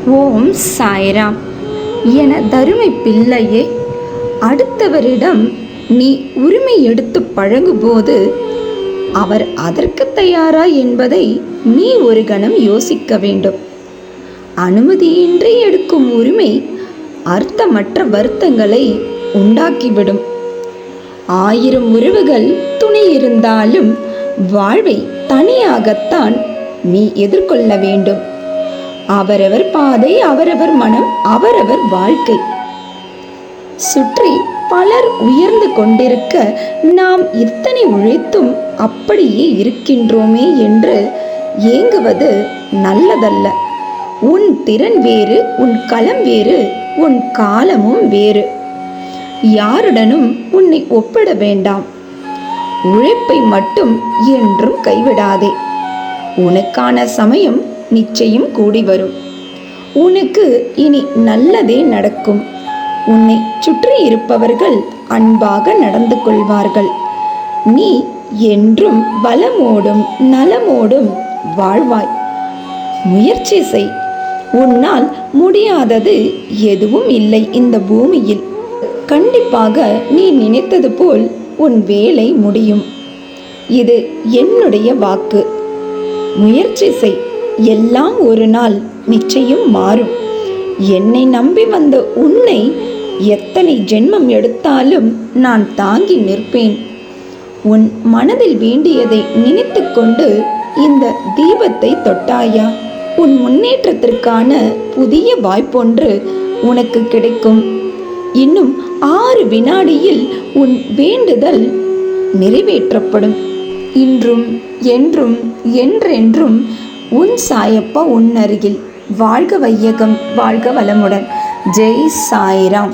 ஓம் சாய்ராம். என தருமை பிள்ளையே, அடுத்தவரிடம் நீ உரிமை எடுத்து பழகும்போது அவர் அதற்கு தயாரா என்பதை நீ ஒரு கணம் யோசிக்க வேண்டும். அனுமதியின்றி எடுக்கும் உரிமை அர்த்தமற்ற வருத்தங்களை உண்டாக்கிவிடும். 1000 உறவுகள் துணை இருந்தாலும் வாழ்வை தனியாகத்தான் நீ எதிர்கொள்ள வேண்டும். அவரவர் பாதை, அவரவர் மனம், அவரவர் வாழ்க்கை. சுற்றி பலர் உயர்ந்து கொண்டிருக்க நாம் இத்தனை உழைத்தும் அப்படியே இருக்கின்றோமே என்று ஏங்குவது நல்லதல்ல. உன் திறன் வேறு, உன் களம் வேறு, உன் காலமும் வேறு. யாருடனும் உன்னை ஒப்பிட வேண்டாம். உழைப்பை மட்டும் என்றும் கைவிடாதே. உனக்கான சமயம் நிச்சயம் கூடி வரும். உனக்கு இனி நல்லதே நடக்கும். உன்னை சுற்றி இருப்பவர்கள் அன்பாக நடந்து கொள்வார்கள். நீ என்றும் வளமோடும் நலமோடும் வாழ்வாய். முயற்சி செய். உன்னால் முடியாதது எதுவும் இல்லை இந்த பூமியில். கண்டிப்பாக நீ நினைத்தது போல் உன் வேலை முடியும். இது என்னுடைய வாக்கு. முயற்சி செய். எல்லாம் ஒரு நாள் நிச்சயம் மாறும். என்னை நம்பி வந்த உன்னை எத்தனை ஜென்மம் எடுத்தாலும் நான் தாங்கி நிற்பேன். உன் மனதில் வேண்டியதை நினைத்து கொண்டு இந்த தீபத்தை தொட்டாயா? உன் முன்னேற்றத்திற்கான புதிய வாய்ப்பொன்று உனக்கு கிடைக்கும். இன்னும் 6 வினாடியில் உன் வேண்டுதல் நிறைவேற்றப்படும். இன்றும் என்றும் என்றென்றும் உன் சாயப்பா உன் அருகில். வாழ்க வையகம், வாழ்க வளமுடன். ஜெய் சாய்ராம்.